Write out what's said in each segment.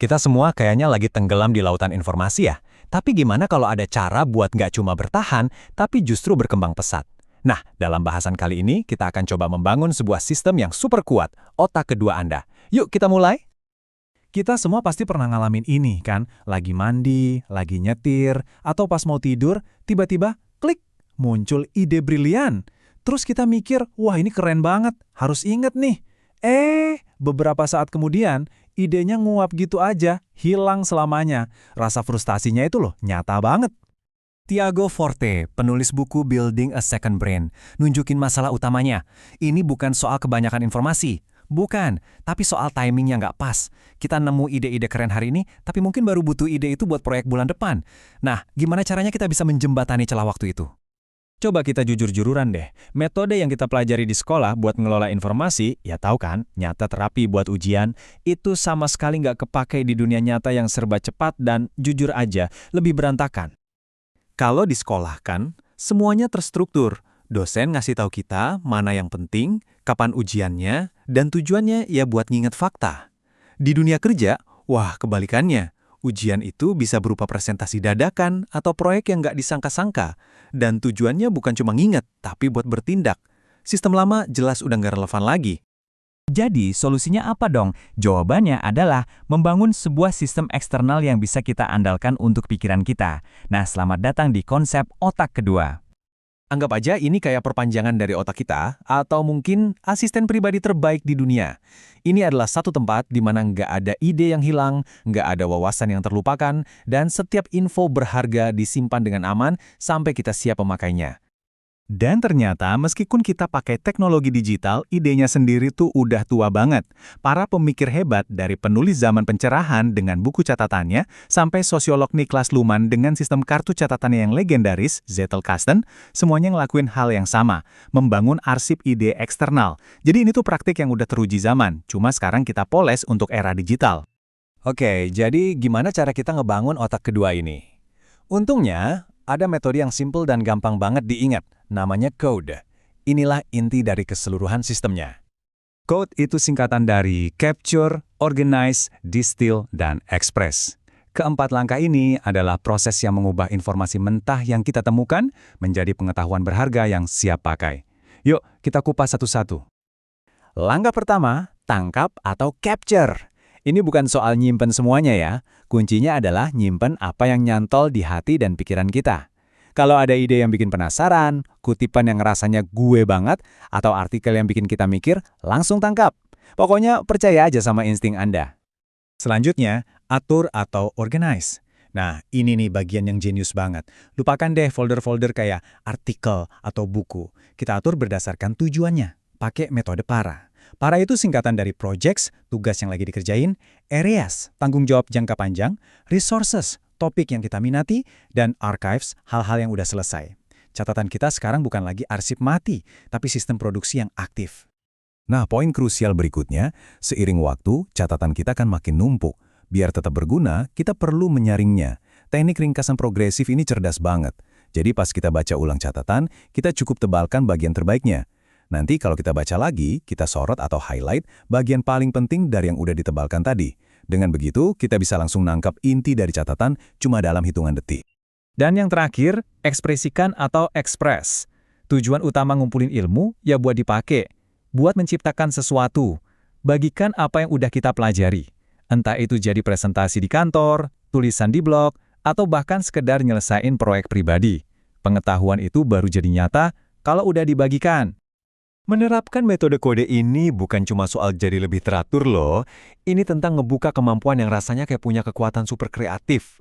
Kita semua kayaknya lagi tenggelam di lautan informasi ya. Tapi gimana kalau ada cara buat nggak cuma bertahan, tapi justru berkembang pesat? Nah, dalam bahasan kali ini, kita akan coba membangun sebuah sistem yang super kuat, otak kedua Anda. Yuk kita mulai! Kita semua pasti pernah ngalamin ini kan? Lagi mandi, lagi nyetir, atau pas mau tidur, tiba-tiba klik, muncul ide brilian. Terus kita mikir, wah ini keren banget, harus inget nih. Beberapa saat kemudian, idenya nguap gitu aja, hilang selamanya. Rasa frustasinya itu loh, nyata banget. Tiago Forte, penulis buku Building a Second Brain, nunjukin masalah utamanya. Ini bukan soal kebanyakan informasi. Bukan, tapi soal timing yang nggak pas. Kita nemu ide-ide keren hari ini, tapi mungkin baru butuh ide itu buat proyek bulan depan. Nah, gimana caranya kita bisa menjembatani celah waktu itu? Coba kita jujur-jujuran deh, metode yang kita pelajari di sekolah buat ngelola informasi, ya tahu kan, nyata terapi buat ujian, itu sama sekali nggak kepake di dunia nyata yang serba cepat dan, jujur aja, lebih berantakan. Kalau di sekolah kan, semuanya terstruktur. Dosen ngasih tahu kita mana yang penting, kapan ujiannya, dan tujuannya ya buat nginget fakta. Di dunia kerja, wah kebalikannya. Ujian itu bisa berupa presentasi dadakan atau proyek yang nggak disangka-sangka. Dan tujuannya bukan cuma nginget, tapi buat bertindak. Sistem lama jelas udah nggak relevan lagi. Jadi, solusinya apa dong? Jawabannya adalah membangun sebuah sistem eksternal yang bisa kita andalkan untuk pikiran kita. Nah, selamat datang di konsep otak kedua. Anggap aja ini kayak perpanjangan dari otak kita, atau mungkin asisten pribadi terbaik di dunia. Ini adalah satu tempat di mana nggak ada ide yang hilang, nggak ada wawasan yang terlupakan, dan setiap info berharga disimpan dengan aman sampai kita siap memakainya. Dan ternyata meskipun kita pakai teknologi digital, idenya sendiri tuh udah tua banget. Para pemikir hebat dari penulis zaman pencerahan dengan buku catatannya, sampai sosiolog Niklas Luhmann dengan sistem kartu catatannya yang legendaris, Zettelkasten, semuanya ngelakuin hal yang sama, membangun arsip ide eksternal. Jadi ini tuh praktik yang udah teruji zaman, cuma sekarang kita poles untuk era digital. Oke, jadi gimana cara kita ngebangun otak kedua ini? Untungnya, ada metode yang simple dan gampang banget diingat. Namanya code. Inilah inti dari keseluruhan sistemnya. Code itu singkatan dari capture, organize, distill, dan express. Keempat langkah ini adalah proses yang mengubah informasi mentah yang kita temukan menjadi pengetahuan berharga yang siap pakai. Yuk, kita kupas satu-satu. Langkah pertama, tangkap atau capture. Ini bukan soal nyimpen semuanya ya. Kuncinya adalah nyimpen apa yang nyantol di hati dan pikiran kita. Kalau ada ide yang bikin penasaran, kutipan yang rasanya gue banget, atau artikel yang bikin kita mikir, langsung tangkap. Pokoknya percaya aja sama insting Anda. Selanjutnya, atur atau organize. Nah, ini nih bagian yang jenius banget. Lupakan deh folder-folder kayak artikel atau buku. Kita atur berdasarkan tujuannya. Pakai metode PARA. PARA itu singkatan dari projects, tugas yang lagi dikerjain, areas, tanggung jawab jangka panjang, resources, topik yang kita minati, dan archives, hal-hal yang udah selesai. Catatan kita sekarang bukan lagi arsip mati, tapi sistem produksi yang aktif. Nah, poin krusial berikutnya, seiring waktu, catatan kita kan makin numpuk. Biar tetap berguna, kita perlu menyaringnya. Teknik ringkasan progresif ini cerdas banget. Jadi pas kita baca ulang catatan, kita cukup tebalkan bagian terbaiknya. Nanti kalau kita baca lagi, kita sorot atau highlight bagian paling penting dari yang udah ditebalkan tadi. Dengan begitu, kita bisa langsung nangkap inti dari catatan cuma dalam hitungan detik. Dan yang terakhir, ekspresikan atau express. Tujuan utama ngumpulin ilmu ya buat dipakai, buat menciptakan sesuatu. Bagikan apa yang udah kita pelajari. Entah itu jadi presentasi di kantor, tulisan di blog, atau bahkan sekedar nyelesain proyek pribadi. Pengetahuan itu baru jadi nyata kalau udah dibagikan. Menerapkan metode kode ini bukan cuma soal jadi lebih teratur loh. Ini tentang ngebuka kemampuan yang rasanya kayak punya kekuatan super kreatif.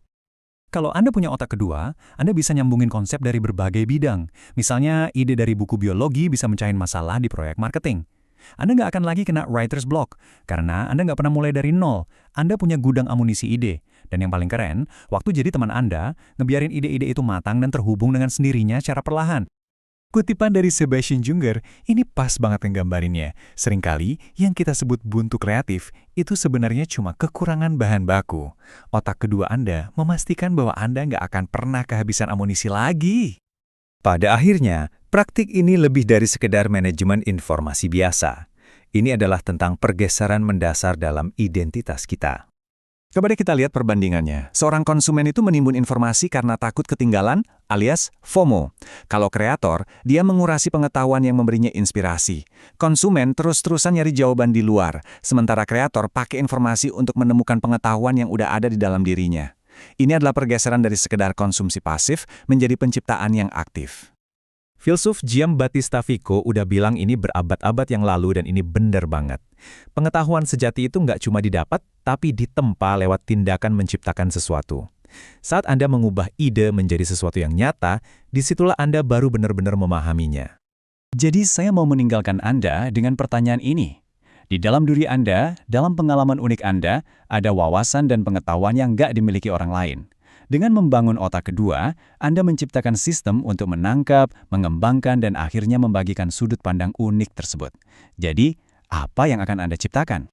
Kalau Anda punya otak kedua, Anda bisa nyambungin konsep dari berbagai bidang. Misalnya, ide dari buku biologi bisa mecahin masalah di proyek marketing. Anda nggak akan lagi kena writer's block, karena Anda nggak pernah mulai dari nol. Anda punya gudang amunisi ide. Dan yang paling keren, waktu jadi teman Anda, ngebiarin ide-ide itu matang dan terhubung dengan sendirinya secara perlahan. Kutipan dari Sebastian Junger, ini pas banget nggambarinnya. Seringkali, yang kita sebut buntu kreatif, itu sebenarnya cuma kekurangan bahan baku. Otak kedua Anda memastikan bahwa Anda nggak akan pernah kehabisan amunisi lagi. Pada akhirnya, praktik ini lebih dari sekedar manajemen informasi biasa. Ini adalah tentang pergeseran mendasar dalam identitas kita. Coba deh kita lihat perbandingannya. Seorang konsumen itu menimbun informasi karena takut ketinggalan, alias FOMO. Kalau kreator, dia mengurasi pengetahuan yang memberinya inspirasi. Konsumen terus-terusan nyari jawaban di luar, sementara kreator pakai informasi untuk menemukan pengetahuan yang udah ada di dalam dirinya. Ini adalah pergeseran dari sekedar konsumsi pasif menjadi penciptaan yang aktif. Filsuf Giambattista Vico udah bilang ini berabad-abad yang lalu dan ini bener banget. Pengetahuan sejati itu nggak cuma didapat, tapi ditempa lewat tindakan menciptakan sesuatu. Saat Anda mengubah ide menjadi sesuatu yang nyata, disitulah Anda baru benar-benar memahaminya. Jadi saya mau meninggalkan Anda dengan pertanyaan ini. Di dalam diri Anda, dalam pengalaman unik Anda, ada wawasan dan pengetahuan yang nggak dimiliki orang lain. Dengan membangun otak kedua, Anda menciptakan sistem untuk menangkap, mengembangkan, dan akhirnya membagikan sudut pandang unik tersebut. Jadi, apa yang akan Anda ciptakan?